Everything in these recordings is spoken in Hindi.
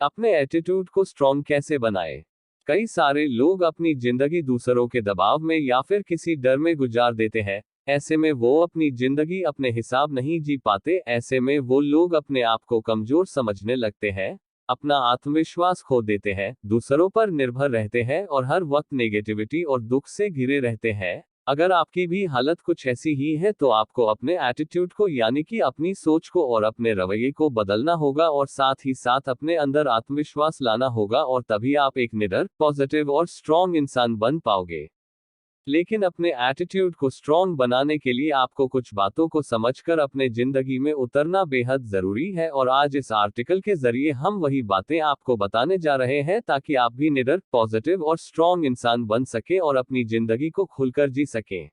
अपने एटीट्यूड को स्ट्रॉन्ग कैसे बनाएं? कई सारे लोग अपनी जिंदगी दूसरों के दबाव में या फिर किसी डर में गुजार देते हैं। ऐसे में वो अपनी जिंदगी अपने हिसाब नहीं जी पाते। ऐसे में वो लोग अपने आप को कमजोर समझने लगते हैं, अपना आत्मविश्वास खो देते हैं, दूसरों पर निर्भर रहते हैं और हर वक्त नेगेटिविटी और दुख से घिरे रहते हैं। अगर आपकी भी हालत कुछ ऐसी ही है तो आपको अपने एटीट्यूड को यानी कि अपनी सोच को और अपने रवैये को बदलना होगा और साथ ही साथ अपने अंदर आत्मविश्वास लाना होगा और तभी आप एक निडर, पॉजिटिव और स्ट्रॉन्ग इंसान बन पाओगे। लेकिन अपने एटीट्यूड को स्ट्रॉन्ग बनाने के लिए आपको कुछ बातों को समझकर अपने जिंदगी में उतरना बेहद जरूरी है और आज इस आर्टिकल के जरिए हम वही बातें आपको बताने जा रहे हैं ताकि आप भी निडर, पॉजिटिव और स्ट्रॉन्ग इंसान बन सके और अपनी जिंदगी को खुलकर जी सकें।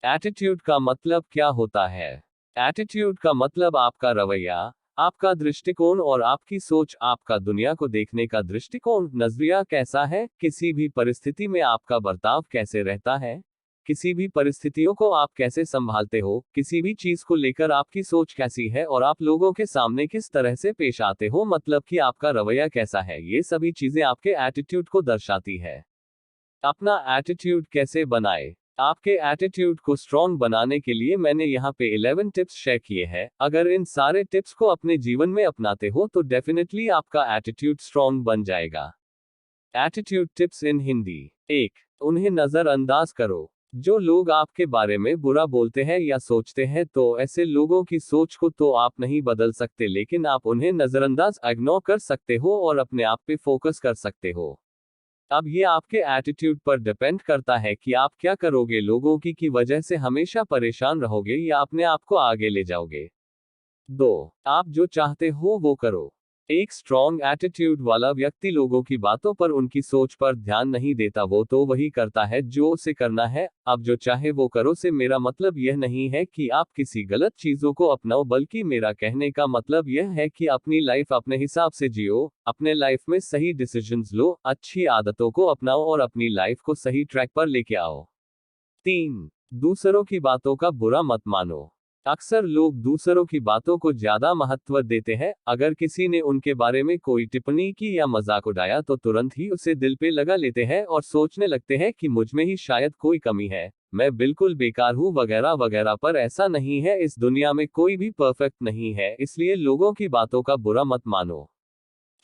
एटीट्यूड का मतलब क्या होता है? एटीट्यूड का मतलब आपका रवैया, आपका दृष्टिकोण और आपकी सोच, आपका दुनिया को देखने का दृष्टिकोण, नजरिया कैसा है, किसी भी परिस्थिति में आपका बर्ताव कैसे रहता है, किसी भी परिस्थितियों को आप कैसे संभालते हो, किसी भी चीज को लेकर आपकी सोच कैसी है और आप लोगों के सामने किस तरह से पेश आते हो, मतलब कि आपका रवैया कैसा है, ये सभी चीजें आपके एटीट्यूड को दर्शाती है। अपना एटीट्यूड कैसे बनाए? आपके एटीट्यूड को स्ट्रॉन्ग बनाने के लिए मैंने यहाँ पे 11 टिप्स शेयर किए हैं। अगर इन सारे टिप्स को अपने जीवन में अपनाते हो तो डेफिनेटली आपका एटीट्यूड स्ट्रॉन्ग बन जाएगा। एटीट्यूड टिप्स इन हिंदी। 1. उन्हें नजरअंदाज करो। जो लोग आपके बारे में बुरा बोलते हैं या सोचते हैं तो ऐसे लोगों की सोच को तो आप नहीं बदल सकते, लेकिन आप उन्हें नजरअंदाज, इग्नोर कर सकते हो और अपने आप पे फोकस कर सकते हो। अब ये आपके एटीट्यूड पर डिपेंड करता है कि आप क्या करोगे। लोगों की वजह से हमेशा परेशान रहोगे या अपने आप को आगे ले जाओगे। 2. आप जो चाहते हो वो करो। एक स्ट्रॉन्ग एटीट्यूड वाला व्यक्ति लोगों की बातों पर, उनकी सोच पर ध्यान नहीं देता, वो तो वही करता है जो उसे करना है। अब जो चाहे वो करो से मेरा मतलब यह नहीं है कि आप किसी गलत चीजों को अपनाओ, बल्कि मेरा कहने का मतलब यह है कि अपनी लाइफ अपने हिसाब से जियो, अपने लाइफ में सही डिसीजंस लो, अच्छी आदतों को अपनाओ और अपनी लाइफ को सही ट्रैक पर लेके आओ। 3. दूसरों की बातों का बुरा मत मानो। अक्सर लोग दूसरों की बातों को ज्यादा महत्व देते हैं। अगर किसी ने उनके बारे में कोई टिप्पणी की या मजाक उड़ाया तो तुरंत ही उसे दिल पे लगा लेते हैं और सोचने लगते हैं कि मुझ में ही शायद कोई कमी है, मैं बिल्कुल बेकार हूँ वगैरह वगैरह। पर ऐसा नहीं है, इस दुनिया में कोई भी परफेक्ट नहीं है, इसलिए लोगों की बातों का बुरा मत मानो।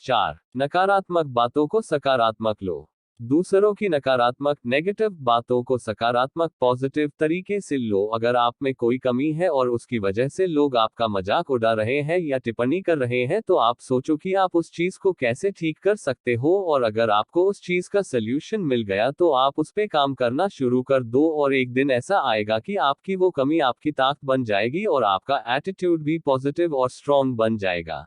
4. नकारात्मक बातों को सकारात्मक लो। दूसरों की नकारात्मक, नेगेटिव बातों को सकारात्मक, पॉजिटिव तरीके से लो। अगर आप में कोई कमी है और उसकी वजह से लोग आपका मजाक उड़ा रहे हैं या टिप्पणी कर रहे हैं तो आप सोचो कि आप उस चीज को कैसे ठीक कर सकते हो, और अगर आपको उस चीज का सल्यूशन मिल गया तो आप उस पे काम करना शुरू कर दो और एक दिन ऐसा आएगा कि आपकी वो कमी आपकी ताकत बन जाएगी और आपका एटीट्यूड भी पॉजिटिव और स्ट्रॉन्ग बन जाएगा।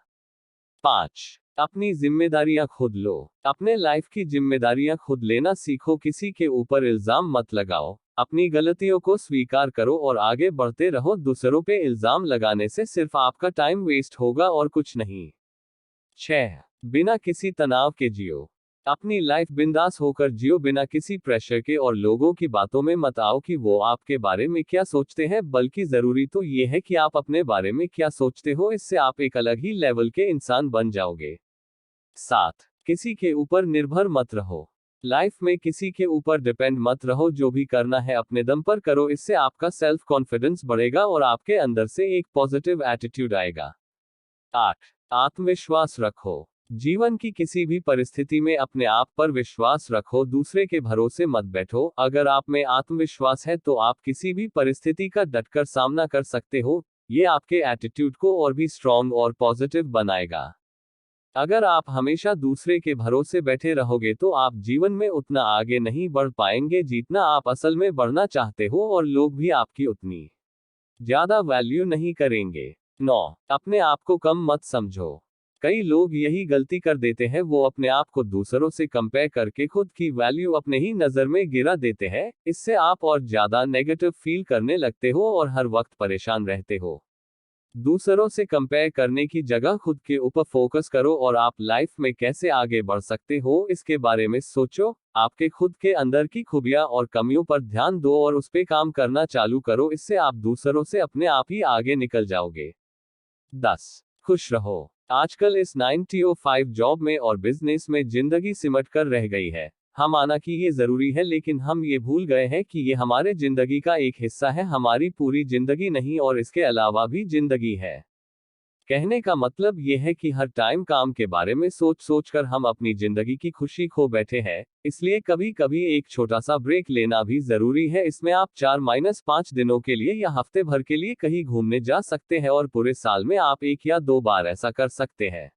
5. अपनी जिम्मेदारियां खुद लो। अपने लाइफ की जिम्मेदारियां खुद लेना सीखो, किसी के ऊपर इल्जाम मत लगाओ, अपनी गलतियों को स्वीकार करो और आगे बढ़ते रहो। दूसरों पे इल्जाम लगाने से सिर्फ आपका टाइम वेस्ट होगा और कुछ नहीं। 6. बिना किसी तनाव के जियो। अपनी लाइफ बिंदास होकर जियो, बिना किसी प्रेशर के, और लोगों की बातों में मत आओ कि वो आपके बारे में क्या सोचते हैं, बल्कि जरूरी तो ये है कि आप अपने बारे में क्या सोचते हो। इससे आप एक अलग ही लेवल के इंसान बन जाओगे। 7. किसी के ऊपर निर्भर मत रहो। लाइफ में किसी के ऊपर डिपेंड मत रहो, जो भी करना है अपने दम पर करो, इससे आपका सेल्फ कॉन्फिडेंस बढ़ेगा और आपके अंदर से एक पॉजिटिव एटीट्यूड आएगा। 8. आत्मविश्वास रखो। जीवन की किसी भी परिस्थिति में अपने आप पर विश्वास रखो, दूसरे के भरोसे मत बैठो। अगर आप में आत्मविश्वास है तो आप किसी भी परिस्थिति का डटकर सामना कर सकते हो। ये आपके एटीट्यूड को और भी स्ट्रॉन्ग और पॉजिटिव बनाएगा। अगर आप हमेशा दूसरे के भरोसे बैठे रहोगे तो आप जीवन में उतना आगे नहीं बढ़ पाएंगे जितना आप असल में बढ़ना चाहते हो, और लोग भी आपकी उतनी ज्यादा वैल्यू नहीं करेंगे। 9. अपने आप को कम मत समझो। कई लोग यही गलती कर देते हैं, वो अपने आप को दूसरों से कंपेयर करके खुद की वैल्यू अपने ही नजर में गिरा देते हैं। इससे आप और ज्यादा नेगेटिव फील करने लगते हो और हर वक्त परेशान रहते हो। दूसरों से कंपेयर करने की जगह खुद के ऊपर फोकस करो और आप लाइफ में कैसे आगे बढ़ सकते हो इसके बारे में सोचो। आपके खुद के अंदर की खूबियां और कमियों पर ध्यान दो और उस पे काम करना चालू करो, इससे आप दूसरों से अपने आप ही आगे निकल जाओगे। 10. खुश रहो। आजकल इस 9 to 5 जॉब में और बिजनेस में जिंदगी सिमट कर रह गई है। हम आना कि ये जरूरी है, लेकिन हम ये भूल गए हैं कि ये हमारे जिंदगी का एक हिस्सा है, हमारी पूरी जिंदगी नहीं, और इसके अलावा भी जिंदगी है। कहने का मतलब ये है कि हर टाइम काम के बारे में सोच सोच कर हम अपनी जिंदगी की खुशी खो बैठे हैं। इसलिए कभी कभी एक छोटा सा ब्रेक लेना भी जरूरी है। इसमें आप 4-5 दिनों के लिए या हफ्ते भर के लिए कहीं घूमने जा सकते हैं, और पूरे साल में आप 1 या 2 बार ऐसा कर सकते हैं।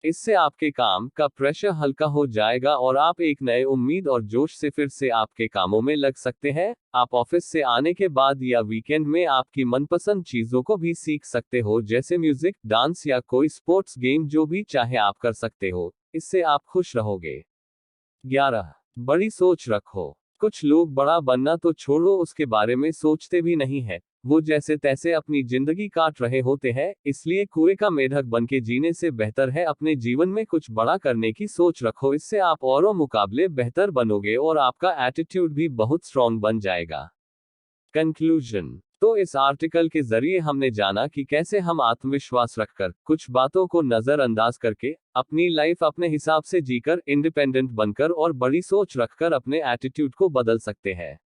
इससे आपके काम का प्रेशर हल्का हो जाएगा और आप एक नए उम्मीद और जोश से फिर से आपके कामों में लग सकते हैं। आप ऑफिस से आने के बाद या वीकेंड में आपकी मनपसंद चीजों को भी सीख सकते हो, जैसे म्यूजिक, डांस या कोई स्पोर्ट्स गेम, जो भी चाहे आप कर सकते हो। इससे आप खुश रहोगे। 11, बड़ी सोच रखो। कुछ लोग बड़ा बनना तो छोड़ो, उसके बारे में सोचते भी नहीं है। वो जैसे तैसे अपनी जिंदगी काट रहे होते हैं। इसलिए कुएं का मेढक बन के जीने से बेहतर है अपने जीवन में कुछ बड़ा करने की सोच रखो। इससे आप औरों मुकाबले बेहतर बनोगे और आपका एटीट्यूड भी बहुत स्ट्रांग बन जाएगा। कंक्लूजन। तो इस आर्टिकल के जरिए हमने जाना कि कैसे हम आत्मविश्वास रखकर, कुछ बातों को नजरअंदाज करके, अपनी लाइफ अपने हिसाब से जीकर, इंडिपेंडेंट बनकर और बड़ी सोच रखकर अपने एटीट्यूड को बदल सकते हैं।